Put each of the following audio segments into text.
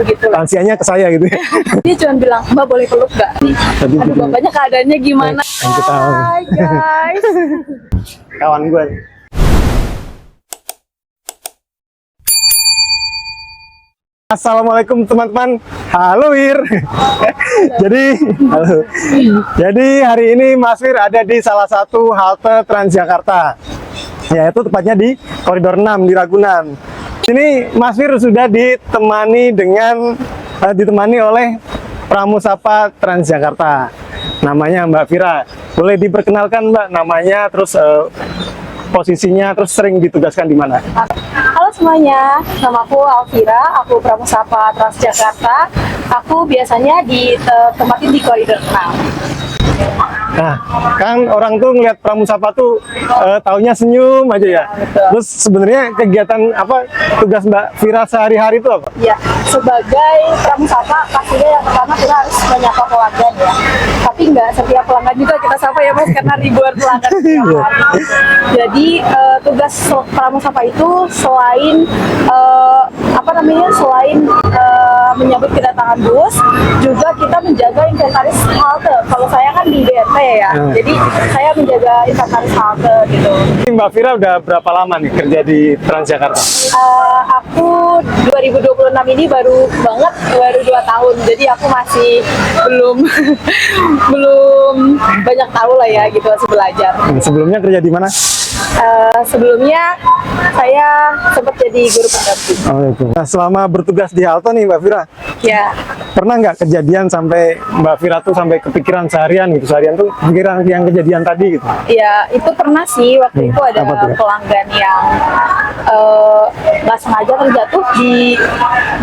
gitu. Lansianya ke saya gitu ya. Dia cuma bilang, Mbak boleh peluk gak? Tadi Aduh, bapaknya keadaannya gimana? kita Hai guys. kawan gue. Assalamualaikum teman-teman. Halo Wir. Halo. Jadi hari ini Mas Wir ada di salah satu halte Transjakarta, yaitu tepatnya di Koridor 6 di Ragunan. Ini Mas Wir sudah ditemani oleh Pramusapa Transjakarta. Namanya Mbak Vira. Boleh diperkenalkan Mbak namanya, terus posisinya, terus sering ditugaskan di mana? Halo semuanya, nama aku Alvira, aku Pramusapa Transjakarta. Aku biasanya ditempatin di Koridor 6. Nah, kan orang tuh ngeliat Pramusapa tuh taunya senyum aja ya. Betul. Terus sebenarnya kegiatan apa tugas Mbak Vira sehari-hari itu apa? Ya, sebagai Pramusapa pastinya yang pertama kita harus menyapa pelanggan ya. Tapi nggak setiap pelanggan juga kita sapa ya Mas, karena ribuan pelanggan setiap hari. Jadi tugas Pramusapa itu selain menyambut kedatangan bus, juga kita menjaga inventaris halte. Kalau saya kan di DRT ya, jadi saya menjaga inventaris halte gitu. Mbak Vira udah berapa lama nih kerja di Transjakarta? Aku 2026 ini baru 2 tahun, jadi aku masih belum banyak tahu lah ya gitu, masih belajar. Sebelumnya kerja di mana? Sebelumnya saya sempat jadi guru pendamping. Oh itu. Nah, selama bertugas di halte nih Mbak Vira, Ya, pernah nggak kejadian sampai Mbak Vira tuh sampai kepikiran seharian tuh pikiran yang kejadian tadi gitu? ya itu pernah sih waktu itu ada apa tuh? pelanggan yang nggak sengaja terjatuh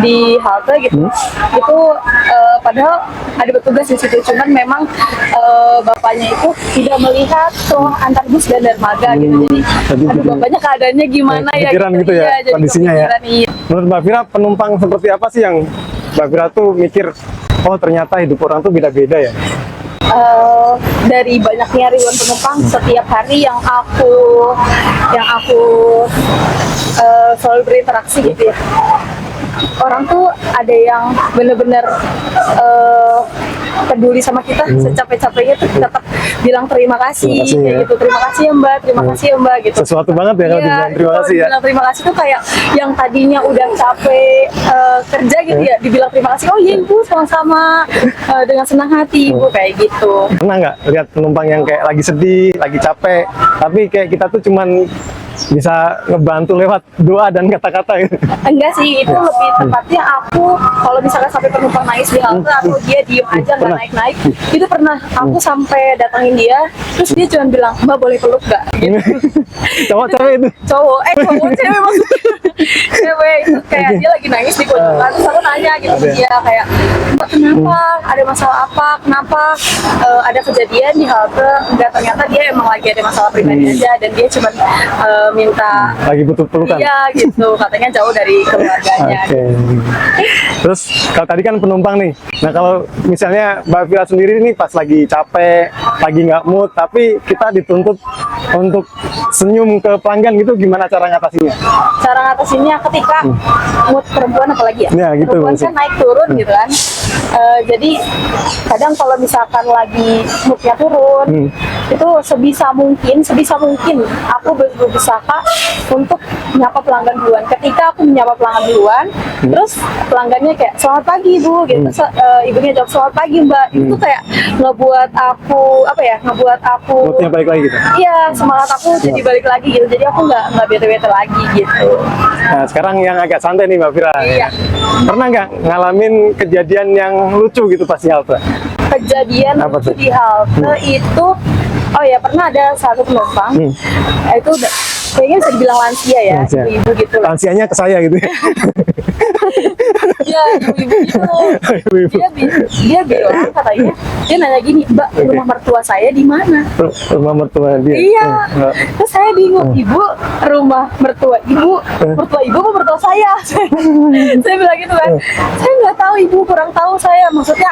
di halte gitu. Itu padahal ada petugas di situ, cuman memang bapaknya itu tidak melihat ruang antar bus dan dermaga gitu. Jadi, aduh bapaknya keadaannya gimana ya? Kepikiran gitu ya, Iya, jadi kondisinya ya. kepikiran, iya. Menurut Mbak Vira, penumpang seperti apa sih yang Mbak Vira tuh mikir, oh ternyata hidup orang tuh beda-beda ya? Dari banyaknya ribuan penumpang setiap hari yang aku selalu berinteraksi gitu ya, orang tuh ada yang bener-bener peduli sama kita, secapek-capeknya tuh tetap bilang terima kasih kayak ya. gitu. Terima kasih ya Mbak, terima kasih ya Mbak gitu. Sesuatu banget ya kalau dibilang terima kasih ya. Bilang terima kasih tuh kayak yang tadinya udah capek kerja gitu ya, dibilang terima kasih, oh iya Ibu sama-sama, dengan senang hati Ibu kayak gitu. Pernah nggak lihat penumpang yang kayak lagi sedih, lagi capek, tapi kayak kita tuh cuman bisa ngebantu lewat doa dan kata-kata gitu? Enggak sih, itu lebih tepatnya aku kalau misalkan sampai penumpang nangis di halte atau dia diem aja nggak naik-naik, itu pernah aku sampai datangin dia, terus dia cuma bilang, Mbak boleh peluk gak? Gitu. Cowok-cewek itu? Cowok cewek maksudnya. Cewek itu kayak dia lagi nangis di pojokan, terus aku nanya gitu ke dia kayak, Mbak kenapa? Ada masalah apa? Kenapa ada kejadian di halte? Enggak, ternyata dia emang lagi ada masalah pribadi aja, dan dia cuma minta Lagi butuh pelukan? iya gitu, katanya jauh dari keluarganya. Oke. Terus kalau tadi kan penumpang nih, nah kalau misalnya Mbak Vira sendiri nih pas lagi capek, lagi nggak mood, tapi kita dituntut untuk senyum ke pelanggan gitu, gimana cara ngatasinnya? Cara ngatasinnya ketika mood perempuan apalagi ya, Ya, gitu, perempuan maksud. kan naik turun gitu kan. Jadi kadang kalau misalkan lagi moodnya turun, itu sebisa mungkin aku berusaha untuk menyapa pelanggan duluan. Ketika aku menyapa pelanggan duluan, terus pelanggannya kayak selamat pagi Bu gitu, terus, ibunya jawab selamat pagi Mbak, itu kayak ngebuat aku Moodnya balik lagi gitu? iya, semangat aku jadi balik lagi gitu, jadi aku nggak bete-bete lagi gitu. Nah sekarang yang agak santai nih Mbak Vira. Iya. Pernah nggak ngalamin kejadian yang lucu gitu pas di halte? Kejadian Apa lucu tuh? di halte itu, oh ya pernah ada satu penumpang, itu kayaknya bisa dibilang lansia ya, Lansia. ibu gitu. Lansianya ke saya gitu ya? Iya, ibu gitu. Ibu-ibu. Dia bilang katanya, dia nanya gini, Mbak, rumah mertua saya di mana? Rumah mertua dia? Iya, terus saya bingung, Ibu, mertua ibu apa mertua saya? Saya bilang gitu kan, saya nggak tahu tahu ibu, kurang tahu saya. Maksudnya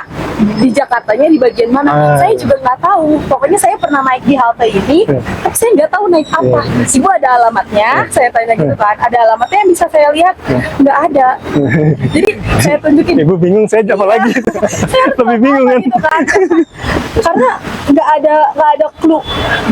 di Jakartanya di bagian mana? Saya juga nggak tahu. Pokoknya saya pernah naik di halte ini, tapi saya nggak tahu naik apa. Ibu ada alamatnya? Saya tanya gitu kan. Ada alamatnya yang bisa saya lihat? Nggak ada. Jadi saya tunjukin. Ibu bingung, saya apa lagi? Saya harus Lebih bingung kan? gitu kan. Karena nggak ada clue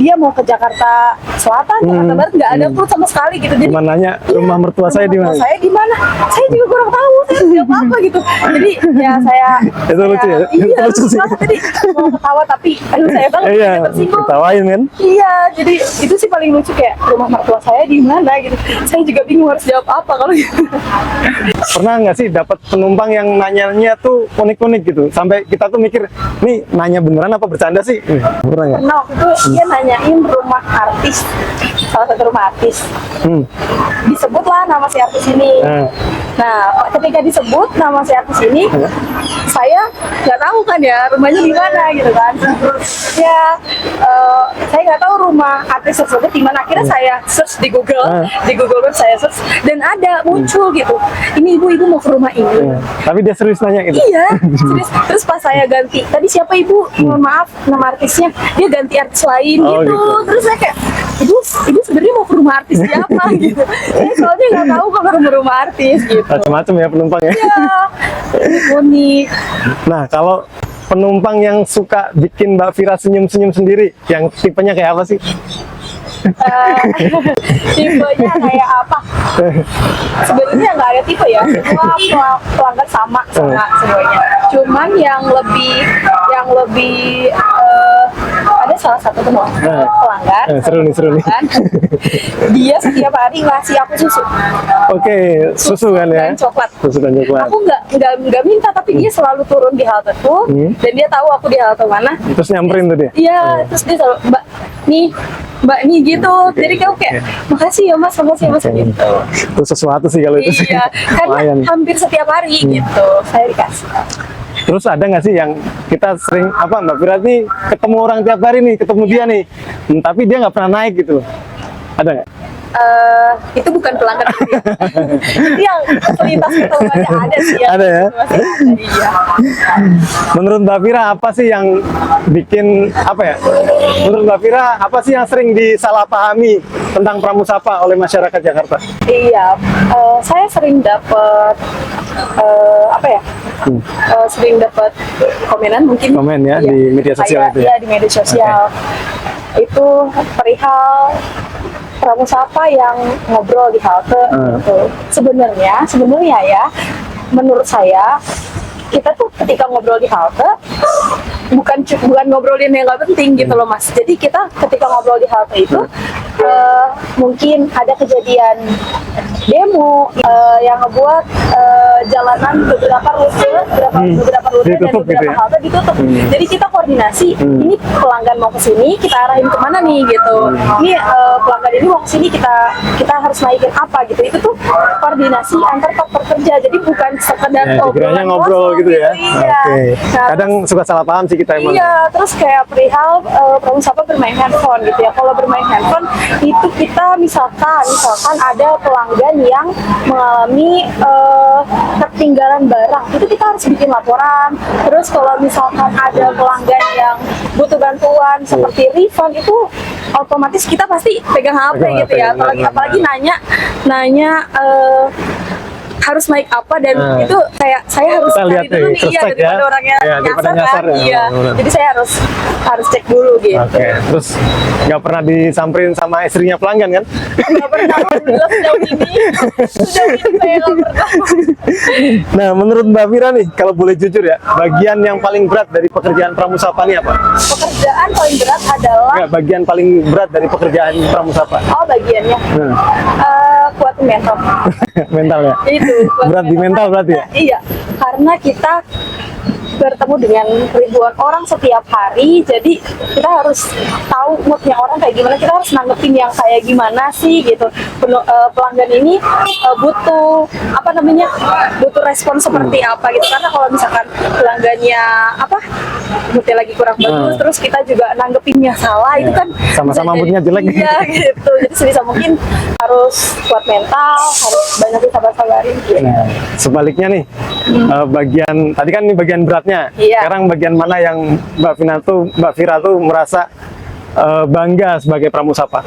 dia mau ke Jakarta Selatan, Jakarta Barat, nggak ada clue sama sekali gitu. Jadi Cuma nanya rumah mertua saya di mana? saya di mana? Saya juga kurang tahu. Saya jawab apa gitu. Jadi ya saya. Itu lucu ya? Iya, Itu lucu sih. banget. Jadi mau ketawa tapi aduh saya banget Iya, saya tersinggung. ketawain kan? Iya, jadi itu sih paling lucu kayak rumah mertua saya di mana gitu. Saya juga bingung harus jawab apa kalau gitu. Pernah nggak sih dapat penumpang yang nanyanya tuh unik-unik gitu? Sampai kita tuh mikir, nih nanya beneran apa bercanda sih? Pernah nggak? Nah, waktu itu dia nanyain rumah artis, salah satu rumah artis. Disebutlah nama si artis ini. Nah, ketika disebut nama si artis ini, saya nggak tahu kan ya rumahnya di mana gitu kan. Ya, saya nggak tahu rumah artis tersebut di mana. Akhirnya saya search di Google, di Google Maps saya search dan ada muncul gitu. Ini ibu mau ke rumah ini. Tapi dia serius nanya gitu? Iya, serius. Terus pas saya ganti, tadi siapa ibu? Mohon maaf, nama artisnya. Dia ganti artis lain Oh, gitu. gitu. Terus saya kayak, ibu sebenarnya mau ke rumah artis siapa gitu. Saya soalnya nggak tahu kalau rumah artis gitu. Macam-macam ya penumpang ya? Iya, unik. Nah, kalau penumpang yang suka bikin Mbak Vira senyum-senyum sendiri, yang tipenya kayak apa sih? Tipenya kayak apa? Sebenarnya nggak ada tipe ya, semua pelanggan sama semuanya. Cuman yang lebih ada salah satu pelanggan. Seru nih. Dia setiap hari ngasih aku susu. Oke, susu kan ya? Dan coklat. Susu dan coklat. Aku nggak minta, tapi dia selalu turun di halte tuh, dan dia tahu aku di halte mana. Terus nyamperin tuh dia? Iya, terus dia selalu, Mbak nih gitu. Jadi kamu kayak, makasih ya mas gitu. Itu sesuatu sih kalau itu sih. Iya, karena Lumayan. hampir setiap hari gitu saya dikasih. Terus ada nggak sih yang kita sering Mbak Vira nih ketemu orang tiap hari nih, ketemu dia nih, tapi dia nggak pernah naik gitu, ada nggak? Itu bukan pelanggan itu ya. Itu yang fasilitas ketemuannya ada sih ya. Ada ya? Masih ada, iya. Menurut Mbak Vira apa sih yang bikin Menurut Mbak Vira apa sih yang sering disalahpahami tentang Pramusapa oleh masyarakat Jakarta? Iya, saya sering dapat sering dapat komenan mungkin. Komen ya, Iya. di media sosial Kayak, itu ya? Iya, di media sosial. Itu perihal Pramusapa yang ngobrol di halte gitu. Sebenarnya ya, menurut saya kita tuh ketika ngobrol di halte bukan ngobrolin yang nggak penting gitu loh mas. Jadi kita ketika ngobrol di halte itu mungkin ada kejadian demo yang ngebuat jalanan beberapa rute dan Ditutup beberapa gitu ya? halte ditutup. Jadi kita koordinasi, ini pelanggan mau ke sini, kita arahin kemana nih gitu. Ini pelanggan ini mau ke sini, kita harus naikin apa gitu. Itu tuh koordinasi antar faktor kerja. Jadi bukan sekedar Ya, dikiranya ngobrol gitu ya? Iya. Oke. Nah, Kadang suka salah paham sih kita emang. iya, terus kayak perihal Pramusapa bermain handphone gitu ya. Kalau bermain handphone itu kita misalkan ada pelanggan yang mengalami ketinggalan barang, itu kita harus bikin laporan. Terus kalau misalkan ada pelanggan yang butuh bantuan seperti refund, itu otomatis kita pasti pegang HP gitu ya. Apalagi nanya harus naik apa dan itu kayak saya harus Kita lihat cari dulu nih, nih cross-check daripada ya. orangnya Iya, daripada nyasar nyasar kan. ya. Iya. Benar. Jadi saya harus cek dulu gitu. Oke, terus nggak pernah disamperin sama istrinya pelanggan kan? Nggak pernah, alhamdulillah sejauh ini saya nggak pernah. Nah, menurut Mbak Vira nih, kalau boleh jujur ya, bagian yang paling berat dari pekerjaan Pramusapa ini apa? Pekerjaan paling berat adalah Bagian paling berat dari pekerjaan Pramusapa. bagiannya kuatin mental. Mental ya? Itu kuatin Berat di mental berarti ya? Iya, karena kita bertemu dengan ribuan orang setiap hari, jadi kita harus tahu moodnya orang kayak gimana, kita harus nanggepin yang kayak gimana sih gitu. Pelanggan ini butuh butuh respon seperti apa gitu. Karena kalau misalkan pelanggannya moodnya lagi kurang bagus, terus kita juga nanggepinnya salah, itu kan Sama-sama bisa moodnya jelek. iya gitu. Jadi sebisa mungkin harus kuat mental, harus banyak sabar-sabarin gitu. Nah, sebaliknya nih, bagian tadi kan ini bagian beratnya. Iya. Sekarang bagian mana yang Mbak Vira tuh merasa bangga sebagai pramusapa?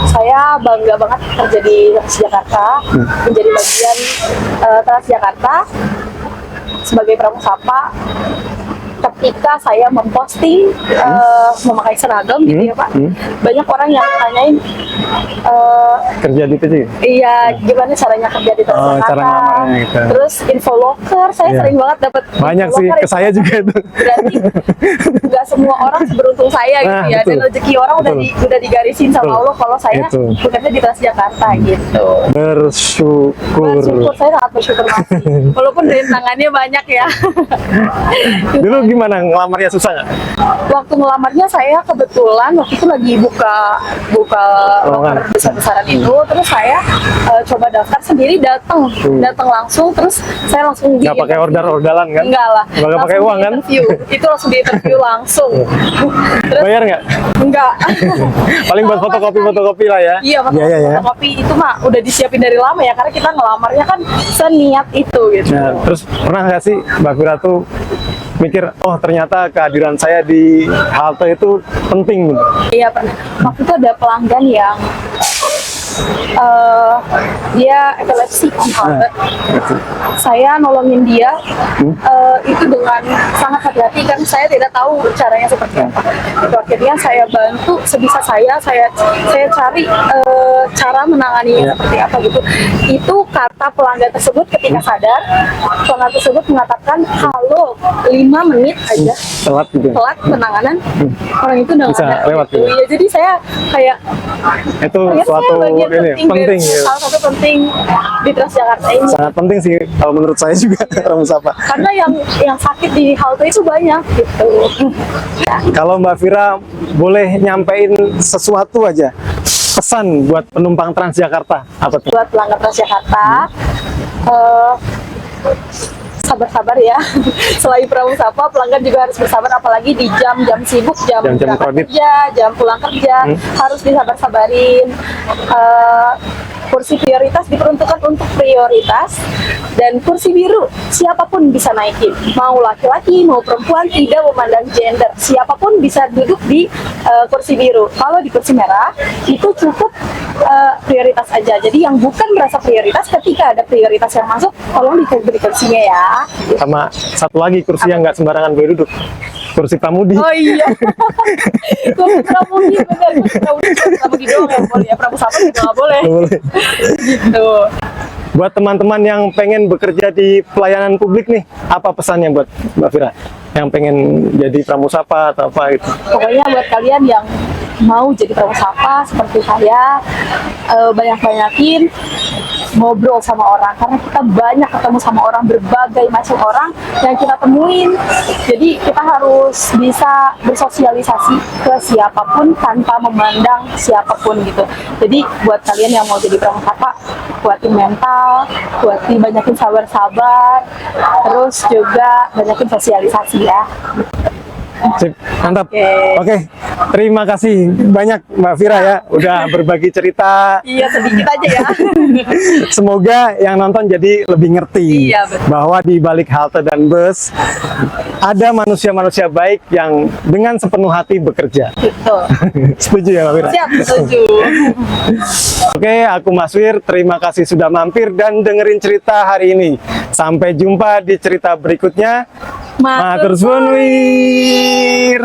Saya bangga banget kerja di Transjakarta, menjadi bagian Transjakarta sebagai pramusapa. Ketika saya memposting memakai seragam gitu ya Pak, banyak orang yang tanyain Kerja di PJ? iya gimana caranya kerja di cara Transjakarta, ngelamarnya gitu. terus info locker saya Iya. sering banget dapat Banyak info sih, locker ke saya juga itu. berarti nggak semua orang seberuntung saya gitu Nah, ya, dan betul. rezeki orang udah digarisin sama Betul. Allah kalau saya Itu. bekerja di Transjakarta gitu. Bersyukur. Bersyukur, saya sangat bersyukur masih. Walaupun rintangannya banyak ya. Dulu gimana ngelamarnya, susah nggak? Waktu ngelamarnya saya kebetulan waktu itu lagi buka Lowongan. loker besar-besaran itu, terus saya coba daftar sendiri, datang langsung, terus saya langsung Nggak pakai order-ordalan kan? Enggak lah. Nggak pakai Langsung uang kan? di-interview. Itu langsung di interview langsung. Terus Bayar nggak? enggak. Paling buat fotokopi lah ya? Iya, Iya. fotokopi itu mah udah disiapin dari lama ya, karena kita ngelamarnya kan seniat itu gitu. Nah, terus pernah nggak sih Mbak Vira tuh mikir, oh ternyata kehadiran saya di halte itu penting gitu? Iya pernah. Waktu itu ada pelanggan yang dia epilepsi di halte. Gitu. Saya nolongin dia itu dengan sangat hati-hati kan saya tidak tahu caranya seperti apa. Itu akhirnya saya bantu sebisa saya cari cara menanganinya seperti apa gitu. Itu kata pelanggan tersebut ketika sadar, pelanggan tersebut mengatakan halo 5 menit aja Telat gitu. telat penanganan orang itu udah Bisa nggak ada lewat gitu. ya? Ya, jadi saya kayak Itu ternyata suatu saya bagian ini penting dari ya. salah satu penting di Transjakarta ini, Sangat penting sih kalau menurut saya juga pramusapa. karena yang sakit di halte itu banyak gitu. Ya. Kalau Mbak Vira boleh nyampein sesuatu aja, pesan buat penumpang Transjakarta apa tuh? Buat pelanggan Transjakarta, sabar-sabar ya. Selain pramusapa, pelanggan juga harus bersabar, apalagi di jam-jam sibuk, jam Jam-jam berangkat kredit. kerja, jam pulang kerja, harus disabar-sabarin. Kursi prioritas diperuntukkan untuk prioritas, dan kursi biru siapapun bisa naikin, mau laki-laki mau perempuan, tidak memandang gender, siapapun bisa duduk di kursi biru. Kalau di kursi merah itu cukup prioritas aja, jadi yang bukan merasa prioritas, ketika ada prioritas yang masuk tolong diberi kursinya ya. Sama satu lagi kursi yang nggak sembarangan boleh duduk, kursi pramudi. Oh iya, kursi pramudi benar, kursi pramudi doang yang boleh ya, pramusapa juga nggak boleh. Nggak boleh. Gitu. Buat teman-teman yang pengen bekerja di pelayanan publik nih, apa pesannya buat Mbak Vira yang pengen jadi pramusapa atau apa gitu? Pokoknya buat kalian yang mau jadi pramusapa seperti saya, banyak-banyakin ngobrol sama orang, karena kita banyak ketemu sama orang, berbagai macam orang yang kita temuin. Jadi kita harus bisa bersosialisasi ke siapapun tanpa memandang siapapun gitu. Jadi buat kalian yang mau jadi pramusapa, kuatin mental, banyakin sabar-sabar, terus juga banyakin sosialisasi ya. Sip, mantap. Oke. Oke, terima kasih banyak Mbak Vira ya, udah berbagi cerita. Iya, sedikit aja ya. Semoga yang nonton jadi lebih ngerti Iya, betul. bahwa di balik halte dan bus ada manusia-manusia baik yang dengan sepenuh hati bekerja. Betul. Setuju ya Mbak Vira? Siap, setuju. Oke, aku Mas Wir, terima kasih sudah mampir dan dengerin cerita hari ini. Sampai jumpa di cerita berikutnya. Matur suwun Wir.